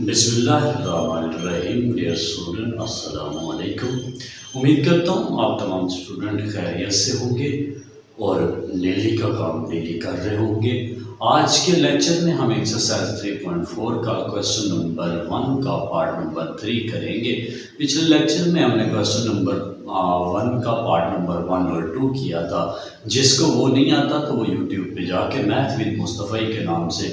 बिस्मिल्लाहिर्रहमानिर्रहीम। Dear student, अस्सलामु अलैकुम। उम्मीद करता हूँ आप तमाम स्टूडेंट खैरियत से होंगे और डेली का काम डेली कर रहे होंगे। आज के लेक्चर में हम एक्सरसाइज 3.4 का क्वेश्चन नंबर 1 का पार्ट नंबर 3 करेंगे। पिछले लेक्चर में हमने क्वेश्चन नंबर 1 का पार्ट नंबर 1 और 2 किया था। जिसको वो नहीं आता तो वो यूट्यूब पे जाके मैथ विद मुस्तफ़ा के नाम से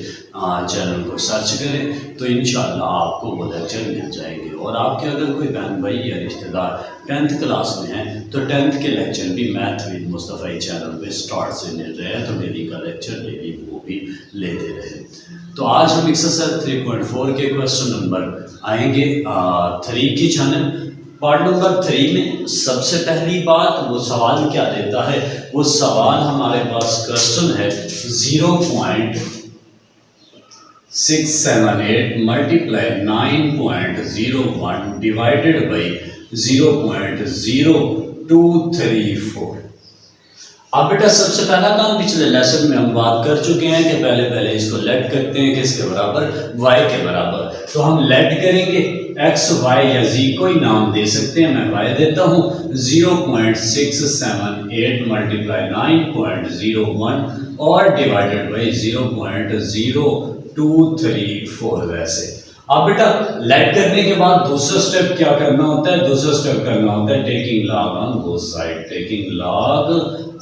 चैनल को सर्च करें तो इंशाल्लाह आपको वो लेक्चर मिल जाएंगे। और आपके अगर कोई बहन भाई या रिश्तेदार 10th क्लास में हैं तो 10th के लेक्चर भी मैथ विद मुस्तफ़ा चैनल पे स्टार्ट से मिल रहे हैं, तो डेली का लेक्चर डेली वो भी लेते रहे। तो आज हम एक्सरसाइज 3.4 के क्वेश्चन नंबर आएंगे 3 की चैनल। पार्ट नंबर 3 में सबसे पहली बात वो सवाल क्या देता है, वो सवाल हमारे पास क्वेश्चन है 0.678 मल्टीप्लाई 9.01 डिवाइडेड बाई 0.0234। अब बेटा सबसे पहला काम पिछले लेसन में हम बात कर चुके हैं कि पहले इसको लेट करते हैं किसके बराबर, y के बराबर। तो हम लेट करेंगे x, y या z कोई नाम दे सकते हैं। मैं y देता हूँ 0.678 मल्टीप्लाई 9.01 और डिवाइडेड बाई 0.0234 वैसे। अब बेटा लेट करने के बाद दूसरा स्टेप क्या करना होता है, दूसरा स्टेप करना होता है taking log on both side. Taking log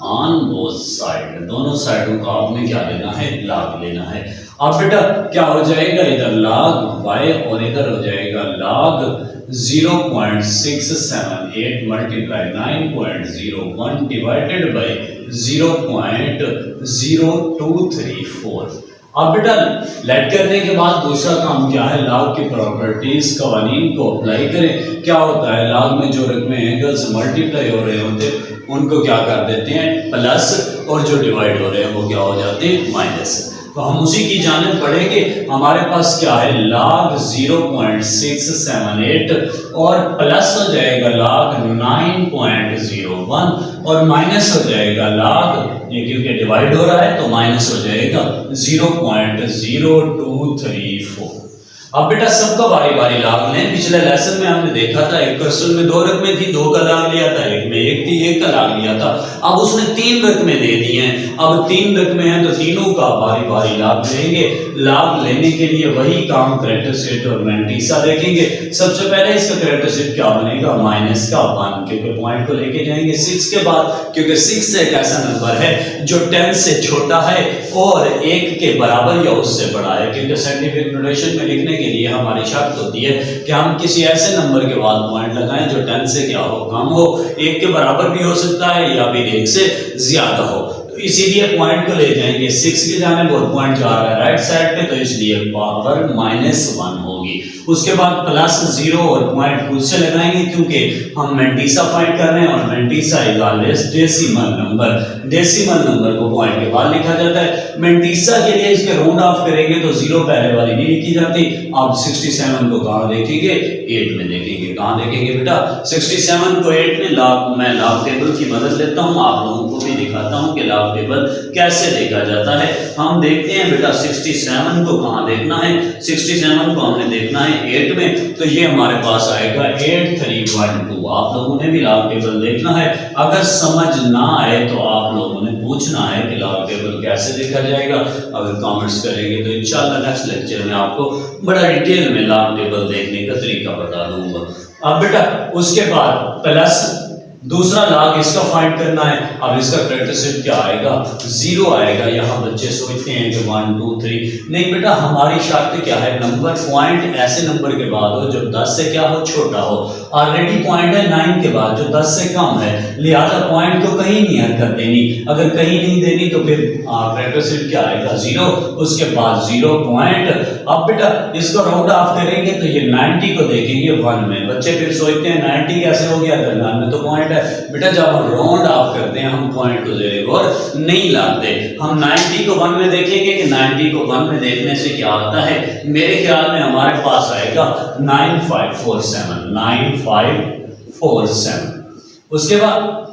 on both side, दोनों साइडों का आपने क्या लेना है, लॉग लेना है। अब बेटा क्या हो जाएगा, इधर लॉग y और इधर हो जाएगा लॉग 0.678 मल्टीप्लाई 9.01 डिवाइडेड बाई 0.0234। अब बेटा लेट करने के बाद दूसरा काम क्या है, लॉग की प्रॉपर्टीज कवानीन को अप्लाई करें। क्या होता है, लॉग में जो रकमें एंगल्स मल्टीप्लाई हो रहे होते हैं उनको क्या कर देते हैं प्लस, और जो डिवाइड हो रहे हैं वो क्या हो जाते हैं माइनस। तो हम उसी की जानिब पढ़ेंगे। हमारे पास क्या है लॉग 0.678 और प्लस हो जाएगा लॉग 9.01 और माइनस हो जाएगा लॉग, ये क्योंकि डिवाइड हो रहा है तो माइनस हो जाएगा 0.0234। अब बेटा सबका बारी बारी लॉग लें। पिछले लेसन में हमने देखा था एक क्वेश्चन में 2 रकमें थी, 2 का लॉग लिया था, एक में 1 थी, 1 का लॉग लिया था। अब उसने 3 रकमें दे दी हैं। अब 3 रकमें हैं तो तीनों का बारी बारी लॉग लेंगे। लॉग लेने के लिए वही काम कैरेक्टरिस्टिक और मैंटीसा देखेंगे। सबसे पहले इसका कैरेक्टरिस्टिक क्या बनेगा, माइनस का 1, क्योंकि पॉइंट को लेके जाएंगे 6 के बाद, क्योंकि 6 एक ऐसा नंबर है जो 10 से छोटा है और 1 के बराबर या उससे बड़ा है। क्योंकि साइंटिफिक नोटेशन में लिखने के लिए हमारी शर्त होती है कि हम किसी ऐसे नंबर के बाद पॉइंट लगाएं जो 10 से क्या हो, कम हो, 1 के बराबर भी हो सकता है या फिर 1 से ज्यादा हो। तो इसीलिए पॉइंट को ले जाएंगे 6 की जानिब और पॉइंट जा रहा है राइट साइड पे, तो इसलिए पावर -1 होगी। उसके बाद प्लस 0 और पॉइंट खुद से लगाएंगे क्योंकि हम मैंटीसा फाइंड कर रहे हैं और mantissa is always decimal number. Decimal number को पॉइंट के बाद लिखा जाता है। मैंटीसा के लिए इसके राउंड ऑफ करेंगे तो 0 पहले वाली नहीं लिखी जाती। आप 67 को कहां देखेंगे, 8 में देखेंगे। कहां देखेंगे बेटा, 67 को 8 में। मैं लॉग टेबल की मदद लेता हूं, आप लोगों को भी दिखाता हूं कि लॉग टेबल कैसे देखा जाता है। हम देखते हैं बेटा 67 को कहां देखना है, 67 को हमने देखना है 8 में, तो ये हमारे पास आएगा 8312। आप लोगों ने भी लॉग टेबल देखना है। अगर समझ ना आए तो आप लोगों ने पूछना है कि लॉग टेबल कैसे देखा जाएगा। अगर कमेंट्स करेंगे तो इंशाल्लाह नेक्स्ट लेक्चर में आपको बड़ा डिटेल में लॉग टेबल देखने का तरीका बता दूंगा। अब बेटा उसके बाद प्लस दूसरा लॉग इसका फाइंड करना है। अब इसका कैरेक्टरिस्टिक क्या आएगा, 0 आएगा। यहाँ बच्चे सोचते हैं कि 1 2 3, नहीं बेटा हमारी शर्त क्या है, नंबर पॉइंट ऐसे नंबर के बाद हो जो 10 से क्या हो, छोटा हो। ऑलरेडी पॉइंट है 9 के बाद जो 10 से कम है, लिहाजा पॉइंट को कहीं नहीं हरकत देनी। अगर कहीं नहीं देनी तो फिर कैरेक्टरिस्टिक क्या आएगा 0, उसके बाद 0 पॉइंट। अब बेटा इसको राउंड ऑफ करेंगे तो ये 90 को देखेंगे 1 में। बच्चे फिर सोचते हैं 90 कैसे हो गया, 9 में तो पॉइंट। बेटा जब हम राउंड ऑफ करते हैं हम पॉइंट को ज़ेरे गौर नहीं लाते। हम 90 को 1 में देखेंगे कि 90 को 1 में देखने से क्या आता है, मेरे ख्याल में हमारे पास आएगा 9547। उसके बाद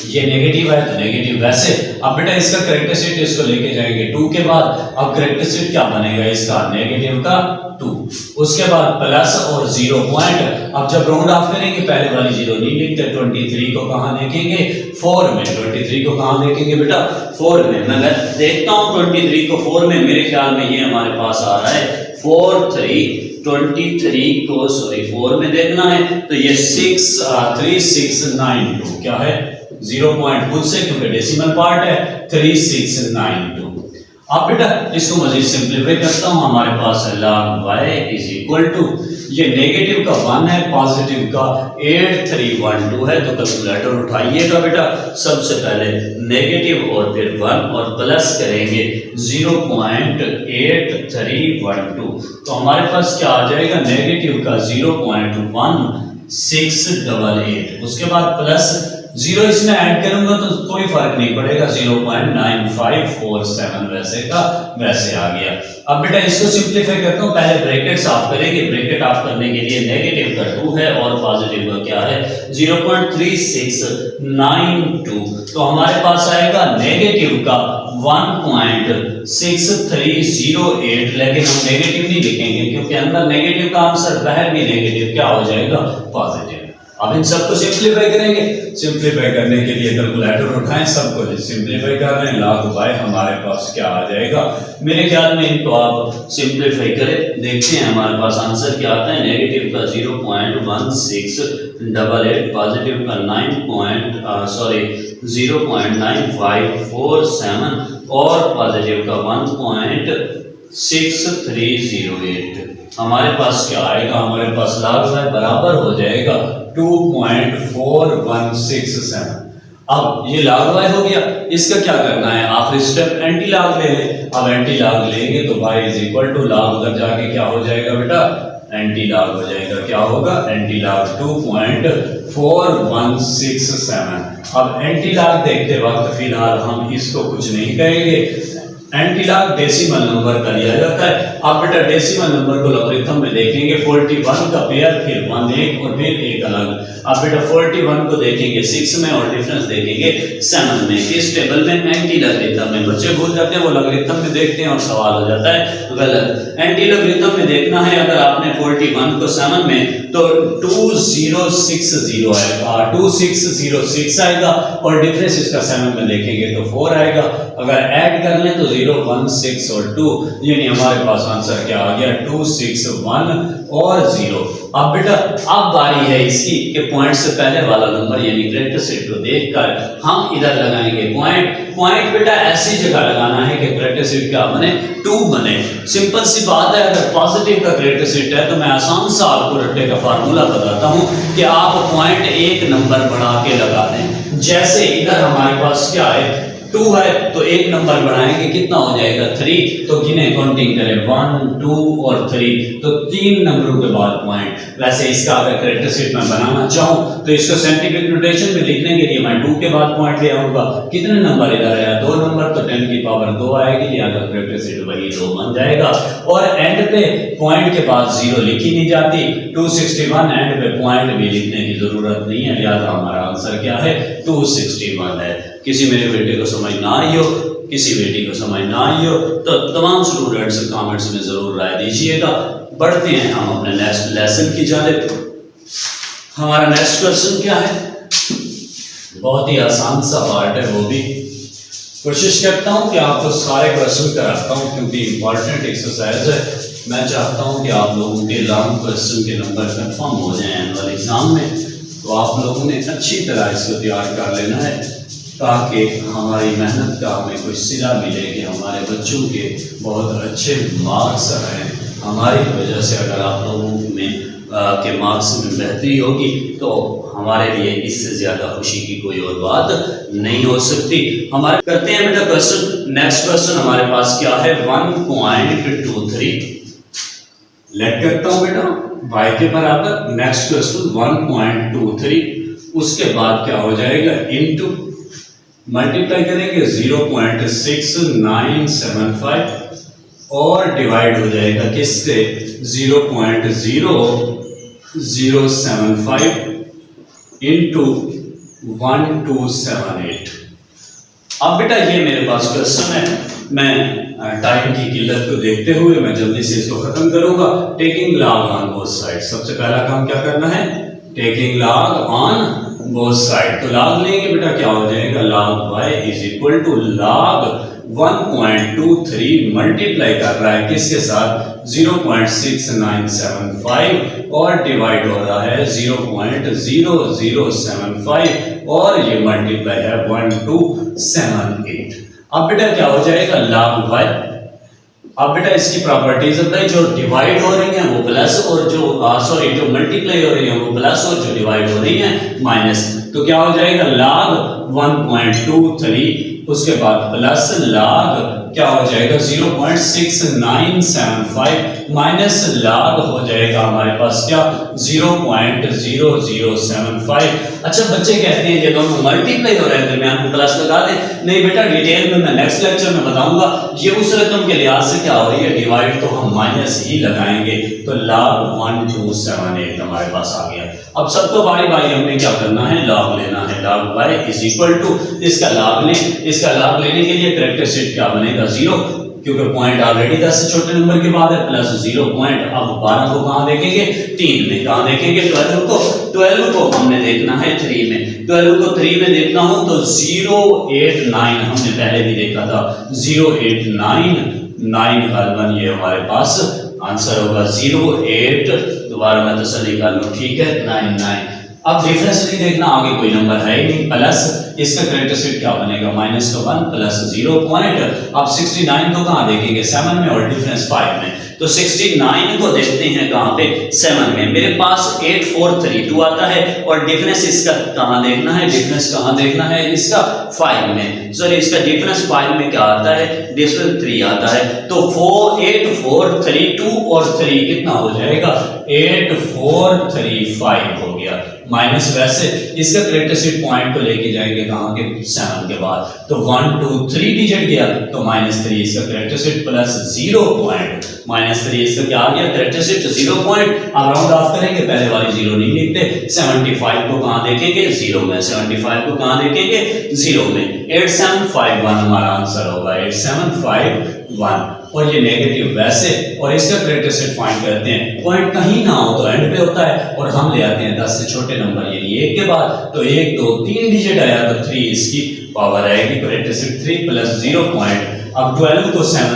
ये नेगेटिव है तो नेगेटिव। वैसे अब बेटा इसका कैरेक्टरिस्टिक इसको लेके जाएंगे 2 के बाद, अब कैरेक्टरिस्टिक क्या बनेगा इसका, नेगेटिव का 2, उसके बाद प्लस और 0 पॉइंट। अब जब राउंड ऑफ करेंगे पहले वाली 0 नहीं लिखते, 23 को कहाँ देखेंगे, 4 में। 23 को कहाँ देखेंगे बेटा, 4 में। मैं देखता हूँ 23 को 4 में, मेरे ख्याल में ये हमारे पास आ रहा है 23 को 4 में देखना है, तो ये 3692 क्या है, 0 पॉइंट खुद से, क्योंकि डेसिमल पार्ट है, 3692। अब बेटा इसको मजीद सिंप्लीफाई करता हूं, हमारे पास है log y is equal to, ये नेगेटिव का 1 है, पॉजिटिव का 8312 है, तो कैलकुलेटर उठाइएगा बेटा। सबसे पहले नेगेटिव और फिर 1 और प्लस करेंगे 0.8312, तो हमारे पास क्या आ जाएगा, नेगेटिव का 0.1688, उसके बाद प्लस 0 इसमें ऐड करूंगा तो कोई फर्क नहीं पड़ेगा, 0.9547 वैसे का वैसे आ गया। अब बेटा इसको सिंप्लीफाई करता हूं, पहले ब्रैकेट साफ करेंगे। ब्रैकेट ऑफ करने के लिए नेगेटिव का 2 है और पॉजिटिव का क्या है, 0.3692, तो हमारे पास आएगा नेगेटिव का 1.6308, लेकिन हम नेगेटिव नहीं लिखेंगे क्योंकि अंदर नेगेटिव का आंसर, बाहर भी नेगेटिव क्या हो जाएगा, पॉजिटिव। अब इन सबको सिंप्लीफाई करेंगे। सिंप्लीफाई करने के लिए कैलकुलेटर उठाएं, सबको सिंप्लीफाई कर रहे हैं, log y हमारे पास क्या आ जाएगा, मेरे ख्याल में इनको आप सिंप्लीफाई करें, देखते हैं हमारे पास आंसर क्या आता है। नेगेटिव का 0.1688, पॉजिटिव का 0.9547 और पॉजिटिव का 1.6308। हमारे पास क्या आएगा, हमारे पास log y बराबर हो जाएगा 2.4167। अब ये log y हो गया, इसका क्या करना है, आखिरी स्टेप एंटी लॉग ले लें। अब एंटी लॉग लेंगे तो y is equal to log उधर जाके क्या हो जाएगा बेटा, एंटी लॉग हो जाएगा, क्या होगा, एंटी लॉग 2.4167। अब एंटी लॉग देखते वक्त फिलहाल हम इसको कुछ नहीं कहेंगे, एंटी लॉग डेसिमल नंबर का लिया जाता है। अब बेटा डेसिमल नंबर को लॉगरिथम में देखेंगे, 41 का पेयर, फिर 1 एक और फिर एक अलग। अब बेटा 41 को देखेंगे 6 में और डिफरेंस देखेंगे 7 में। इस टेबल में एंटी लॉगरिथम में बच्चे भूल जाते हैं, वो लॉगरिथम में देखते हैं और सवाल हो जाता है गलत। एंटी लॉगरिथम में देखना है, अगर आपने 41 को 7 में तो 2060 आएगा, 2606 आएगा और डिफरेंस इसका 7 में देखेंगे तो 4 आएगा। अगर ऐड कर लें तो 0, 1, 6 और 2, यानी हमारे पास आंसर क्या आ गया, 261 और 0। अब बेटा अब बारी है इसकी कि पॉइंट से पहले वाला नंबर यानी कैरेक्टरिस्टिक को देखकर हम इधर लगाएंगे पॉइंट। पॉइंट बेटा ऐसी जगह लगाना है कि कैरेक्टरिस्टिक क्या बने, 2 बने। सिंपल सी बात है, अगर पॉजिटिव का कैरेक्टरिस्टिक है तो मैं आसान सा आपको रट्टे का फार्मूला बताता हूं कि आप पॉइंट एक नंबर बढ़ा के लगा दें। जैसे इधर हमारे पास क्या है, 2 है तो एक नंबर बढ़ाएंगे, कितना हो जाएगा, 3, तो गिने काउंटिंग करें 1, 2 और 3, तो 3 नंबरों के बाद पॉइंट। वैसे इसका अगर कैरेक्टरिस्टिक मैं बनाना चाहूं तो इसको साइंटिफिक नोटेशन में लिखने के लिए मैं 2 के बाद पॉइंट ले आऊंगा। कितने नंबर इधर है, 2 नंबर, तो 10 की पावर 2 आएगी, लिहाजा कैरेक्टरिस्टिक वही 2 बन जाएगा। और एंड पे पॉइंट के बाद 0 लिखी नहीं जाती, 261 एंड पे पॉइंट भी लिखने की जरूरत नहीं है, लिहाजा हमारा आंसर क्या है, 261 है। किसी मेरे बेटे को समझ ना आई हो, किसी बेटी को समझ ना आई हो तो तमाम स्टूडेंट्स कमेंट्स में जरूर राय दीजिएगा। बढ़ते हैं हम अपने नेक्स्ट लेसन की जानिब। हमारा नेक्स्ट क्वेश्चन क्या है, बहुत ही आसान सा पार्ट है, वो भी कोशिश करता हूं कि आपको सारे क्वेश्चन कराता हूं क्योंकि इंपॉर्टेंट एक्सरसाइज है। मैं चाहता हूं कि आप लोगों के लॉन्ग क्वेश्चन के नंबर कंफर्म हो जाए एनुअल एग्जाम में, तो आप लोगों ने अच्छी तरह इसको तैयार कर लेना है ताकि हमारी मेहनत का हमें कोई सिला मिले कि हमारे बच्चों के बहुत अच्छे मार्क्स आए। हमारी वजह से अगर आप लोगों में के मार्क्स में बेहतरी होगी तो हमारे लिए इससे ज़्यादा खुशी की कोई और बात नहीं हो सकती। हमारे करते हैं बेटा क्वेश्चन। नेक्स्ट क्वेश्चन हमारे पास क्या है, 1.23 लेट करता हूँ बेटा y के बराबर। नेक्स्ट क्वेश्चन 1.23, उसके बाद क्या हो जाएगा, इनटू मल्टीप्लाई करेंगे 0.6975 और डिवाइड हो जाएगा किससे, 0.0075 इंटू 1278। अब बेटा ये मेरे पास क्वेश्चन है, मैं टाइम की किल्लत को देखते हुए मैं जल्दी से इसको खत्म करूंगा। Taking log on both side, सबसे पहला काम क्या करना है, taking log on both side. तो लॉग लेंगे बेटा, क्या हो जाएगा, log y is equal to log 1.23 multiply कर रहा है किसके साथ, 0.6975 और डिवाइड हो रहा है 0.0075 और ये मल्टीप्लाई है 1278। अब बेटा क्या हो जाएगा, log y। अब बेटा इसकी प्रॉपर्टीज बताइए, जो डिवाइड हो रही हैं वो प्लस और जो जो मल्टीप्लाई हो रही है वो प्लस और जो डिवाइड हो रही है माइनस। तो क्या हो जाएगा, log 1.23 उसके बाद प्लस log क्या हो जाएगा 0.6975 माइनस log हो जाएगा हमारे पास क्या 0.0075। अच्छा बच्चे कहते हैं ये दोनों मल्टीप्लाई हो रहे हैं दरमियान में प्लस लगा दें, नहीं बेटा डिटेल में मैं नेक्स्ट लेक्चर में बताऊंगा। ये उस रकम के लिहाज से क्या हो रही है, डिवाइड तो हम माइनस ही लगाएंगे। तो log 1278 हमारे पास आ गया। अब सबको बारी बारी हमने क्या करना है, log लेना है। log y is equal to इसका log लें, इसका log लेने के लिए कैरेक्टरिस्टिक क्या बनेगा 0, क्योंकि पॉइंट ऑलरेडी 10 से छोटे नंबर के बाद है, प्लस 0 पॉइंट। अब 12 को कहां देखेंगे, 3 में। कहां देखेंगे, 12 को हमने देखना है 3 में। 12 को 3 में देखना हो तो 089 हमने पहले भी देखा था, 089 गलबन ये हमारे पास आंसर होगा 08। दोबारा मैं तसल्ली कर लूं, ठीक है 99। अब डिफरेंस नहीं देखना, आगे कोई नंबर है ही नहीं, प्लस इसका कैरेक्टरिस्टिक क्या बनेगा, -1 प्लस 0 पॉइंट। अब 69 को कहां देखेंगे, 7 में और डिफरेंस 5 में। तो 69 को देखते हैं कहां पे, 7 में। मेरे पास 8432 आता है और डिफरेंस इसका कहां देखना है, डिफरेंस कहां देखना है इसका 5 में। सॉरी इसका डिफरेंस 5 में क्या आता है, डिफरेंस 3 आता है। तो 8432 और 3 कितना हो जाएगा, 8435 हो गया। माइनस वैसे इसका कैरेक्टरिस्टिक पॉइंट को लेके जाएंगे कहां के, 7 के बाद। तो 1 2 3 डिजिट गया तो -3 इसका कैरेक्टरिस्टिक प्लस 0 पॉइंट, -3 इसका क्या आ गया, कैरेक्टरिस्टिक 0 पॉइंट। अब राउंड ऑफ करेंगे, पहले वाली 0 नहीं लिखते। 75 को कहां देखेंगे, 0 में। 75 को कहां देखेंगे, 0 में। 8751 हमारा आंसर होगा, 8751। और ये नेगेटिव वैसे, और इसका कैरेक्टरिस्टिक फाइंड करते हैं। पॉइंट कहीं ना हो तो एंड पे होता है और हम ले आते हैं 10 से छोटे नंबर यानी 1 के बाद। तो 1 2 3 डिजिट आया तो 3 इसकी पावर आएगी, कैरेक्टरिस्टिक 3 प्लस 0 पॉइंट। अब 12 को 7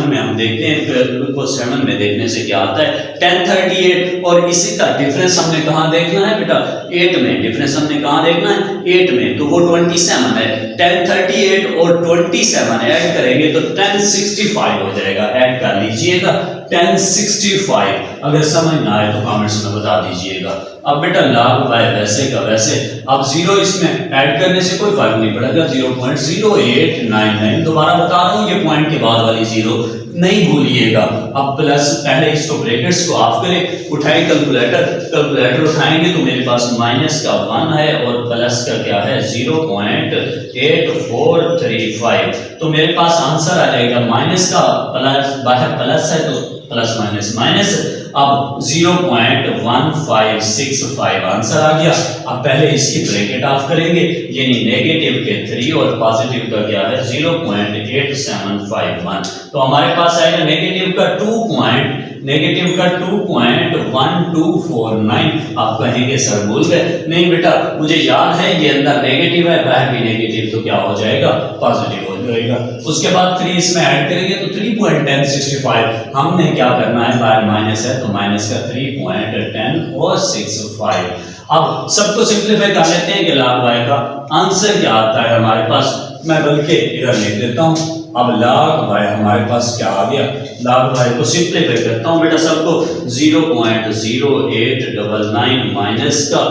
में हम देखते हैं। 12 को 7 में देखने से क्या आता है, 1038। और इसी का डिफरेंस हमने कहां देखना है बेटा, 8 में। डिफरेंस हमने कहां देखना है, 8 में। तो वो 27 है। 1038 और 27 ऐड करेंगे तो 1065 हो जाएगा। ऐड कर लीजिएगा 1065। अगर समझ ना आए तो कमेंट्स में बता दीजिएगा। अब बेटा log y वैसे का वैसे। अब 0 इसमें ऐड करने से कोई फर्क नहीं पड़ेगा, 0.0899। दोबारा बता रहा हूं, ये पॉइंट के बाद वाली 0 नहीं भूलिएगा। अब प्लस पहले इसको ब्रैकेट्स को ऑफ करें, उठाएं कैलकुलेटर उठाएंगे तो मेरे पास माइनस का 1 है और प्लस का क्या है 0.8435। तो मेरे पास आंसर आ जाएगा माइनस का प्लस, बाहर प्लस है तो प्लस माइनस माइनस। अब 0.1565 आंसर आ गया। अब पहले इसकी ब्रैकेट ऑफ करेंगे, यानी नेगेटिव के 3 और पॉजिटिव का क्या है 0.8751। तो हमारे पास आएगा नेगेटिव का 2.1249। आप कहेंगे सर भूल गए, नहीं बेटा मुझे याद है ये अंदर नेगेटिव है, बाहर भी नेगेटिव, तो क्या हो जाएगा पॉजिटिव हो जाएगा। उसके बाद 3 इसमें ऐड करेंगे तो 3.1065। हमने क्या करना है, बाहर माइनस है तो माइनस का 3.1065। अब सबको सिंपलीफाई कर लेते हैं कि log y का आंसर क्या आता है हमारे पास। मैं बल्कि इधर लिख देता हूं। अब log y हमारे पास क्या आ गया, log y को सिंपलीफाई करता हूं बेटा सबको। 0.0899 माइनस का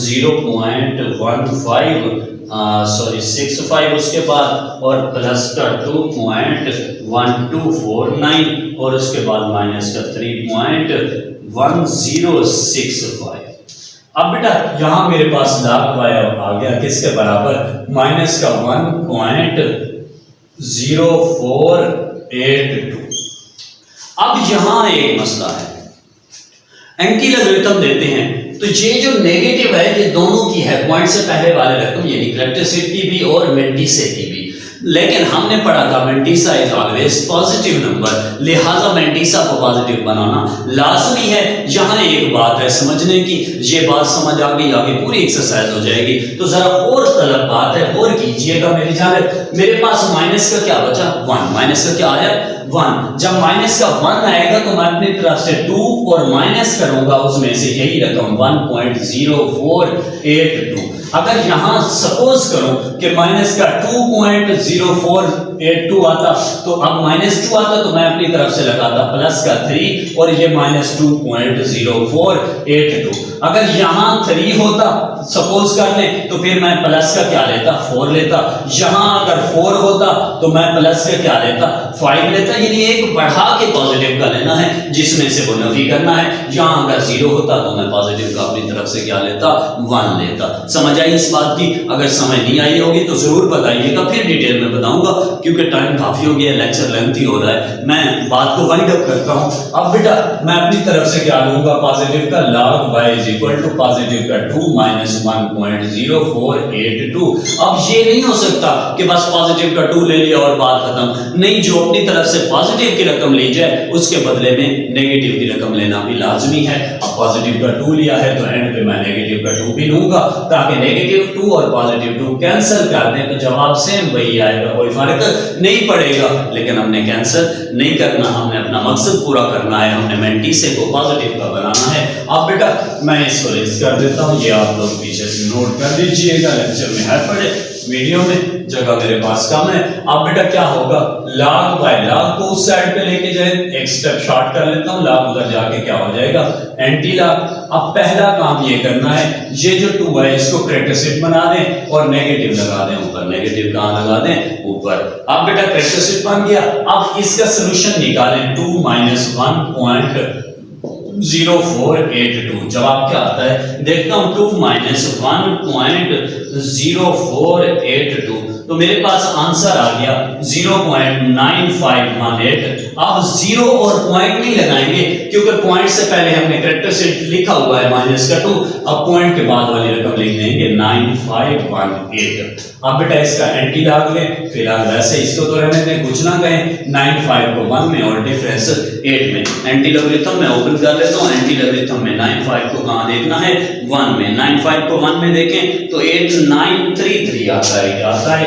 0.65 उसके बाद और प्लस का 2.1249 और उसके बाद माइनस का 3.1065। अब बेटा यहां मेरे पास log y आ गया किसके बराबर, माइनस का 1.0482। अब यहां एक मसला है, एंटी लॉगरिथम देते हैं तो ये जो नेगेटिव है ये दोनों की है, पॉइंट से पहले वाले रकम यानी करैक्टरिस्टिक की भी और मेंटिसे की भी। लेकिन हमने पढ़ा था mantissa is always positive number, लिहाजा मेंटिसा को पॉजिटिव बनाना लाजमी है। यहाँ एक बात है समझने की, ये बात समझ आ गई, आगे पूरी एक्सरसाइज हो जाएगी। तो जरा और तलब बात है और कीजिएगा मेरी जान। मेरे पास माइनस का क्या बचा 1, माइनस का क्या आया 1। जब माइनस का 1 आएगा तो मैं अपनी तरफ से 2 और माइनस करूंगा उसमें से यही रकम 1.0482। अगर यहां सपोज करो कि माइनस का 2.0482 आता तो अब -2 आता तो मैं अपनी तरफ से लगाता प्लस का 3 और ये -2.0482। अगर यहां 3 होता सपोज कर लें तो फिर मैं प्लस का क्या लेता 4 लेता। यहां अगर 4 होता तो मैं प्लस का क्या लेता 5 लेता। यानी एक बढ़ा के पॉजिटिव का लेना है जिसमें से वो नफी करना है। यहां अगर 0 होता तो मैं पॉजिटिव का अपनी तरफ से क्या लेता 1 लेता। समझ आई इस बात की? अगर समझ नहीं आई होगी तो जरूर बताइएगा, फिर डिटेल में बताऊंगा क्योंकि टाइम काफी हो गया, लेक्चर लेंथी हो रहा है। मैं बात को वाइंड अप करता हूं। अब बेटा मैं अपनी तरफ से क्या लूंगा पॉजिटिव का log y is equal to positive का 2 माइनस 1.0482। अब ये नहीं हो सकता कि बस पॉजिटिव का 2 ले लिया और बात खत्म। नहीं, जो अपनी तरफ से पॉजिटिव की रकम ली जाए उसके बदले में नेगेटिव की रकम लेना भी लाजमी है। अब पॉजिटिव का 2 लिया है तो एंड पे मैं नेगेटिव का 2 भी लूंगा ताकि नेगेटिव 2 और पॉजिटिव 2 कैंसिल कर दें तो जवाब सेम वही आएगा, कोई फर्क नहीं पड़ेगा। लेकिन हमने कैंसिल नहीं करना, हमने अपना मकसद पूरा करना है, हमने मेंटिसे को पॉजिटिव का बनाना है। अब बेटा मैं इसको रेज कर देता हूं, ये आप लोग पीछे से नोट कर लीजिएगा, लेक्चर में है पढ़े, वीडियो में जगह मेरे पास कम है। अब बेटा क्या होगा log बाय log को उस साइड पे लेके जाए, एक स्टेप शॉर्ट कर लेता हूं, log उधर जाके क्या हो जाएगा एंटी log। अब पहला काम ये करना है, ये जो 2 है इसको करैक्टरिस्टिक बना दें और नेगेटिव लगा दें ऊपर। नेगेटिव कहां लगा दें ऊपर। अब बेटा करैक्टरिस्टिक बन गया। अब इसका सॉल्यूशन निकालें 2 माइनस 1.0482। जवाब क्या आता है देखता हूं 2 माइनस 1.0482 तो मेरे पास आंसर आ गया 0.9518। अब 0 और पॉइंट नहीं लगाएंगे क्योंकि पॉइंट से पहले हमने करैक्टरिस्टिक लिखा हुआ है माइनस का 2। अब पॉइंट के बाद वाली रकम लिख देंगे 9518। अब बेटा इसका एंटी लॉग लें, फिलहाल वैसे इसको तो रहने दें, कुछ ना कहें। 95 को 1 में और डिफरेंस 8 में। एंटी लॉगरिथम मैं ओपन कर लेता हूं। एंटी लॉगरिथम में 95 को कहां देखना है 1 में। 95 को 1 में देखें तो 8933 आता है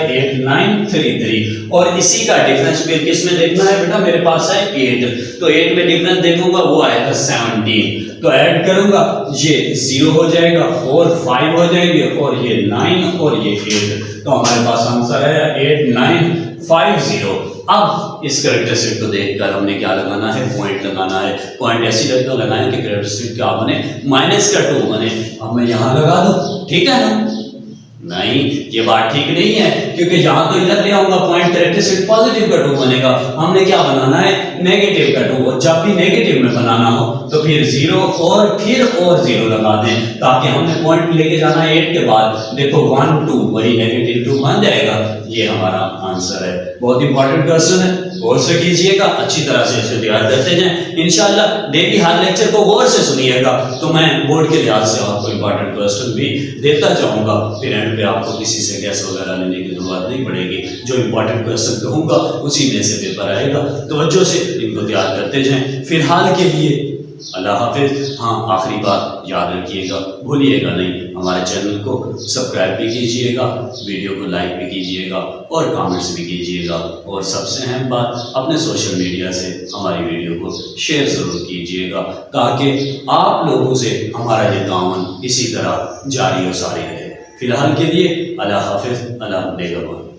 8933। और इसी का डिफरेंस फिर किस में देखना है बेटा, मेरे पास है 8 तो 8 में डिफरेंस देखूंगा वो आएगा 17 तो ऐड करूंगा ये 0 हो जाएगा, 4 5 हो जाएगी और ये 9 और ये 8 तो हमारे पास आंसर है 8950। अब इस करैक्टरिस्टिक को देखकर हमने क्या लगाना है पॉइंट लगाना है। पॉइंट ऐसी जगह लगाएं कि करैक्टरिस्टिक क्या बने माइनस का 2 बने। अब मैं यहां लगा दूं, ठीक है ना? नहीं, ये बात ठीक नहीं है क्योंकि यहां तो इधर ले आऊंगा पॉइंट करैक्टरिस्टिक पॉजिटिव का 2 बनेगा। हमने क्या बनाना है नेगेटिव का 2 और जब भी नेगेटिव में बनाना हो तो फिर 0 और फिर 0 लगा दें ताकि हमने पॉइंट लेके जाना है 8 के बाद। देखो 1 2 वही नेगेटिव 2 बन जाएगा। ये हमारा आंसर है। बहुत इंपॉर्टेंट क्वेश्चन है, गौर से कीजिएगा, अच्छी तरह से इसे तैयार करते जाएं। इंशाल्लाह डेली हर लेक्चर को गौर से सुनिएगा तो मैं बोर्ड के लिहाज से आपको इंपॉर्टेंट क्वेश्चन भी देता जाऊंगा। फिर एंड पे आपको किसी से गैस वगैरह लेने की जरूरत नहीं पड़ेगी। जो इंपॉर्टेंट क्वेश्चन कहूंगा उसी में से पेपर आएगा। तवज्जो से इनको तैयार करते जाएं। फिलहाल के लिए अल्लाह हाफिज। हाँ, आखिरी बात याद रखिएगा, भूलिएगा नहीं, हमारे चैनल को सब्सक्राइब भी कीजिएगा, वीडियो को लाइक भी कीजिएगा और कमेंट्स भी कीजिएगा। और सबसे अहम बात, अपने सोशल मीडिया से हमारी वीडियो को शेयर ज़रूर कीजिएगा ताकि आप लोगों से हमारा ये ताउन इसी तरह जारी और सारी रहे। फिलहाल के लिए अल्लाह हाफिज, अल्लाह नेगहबान।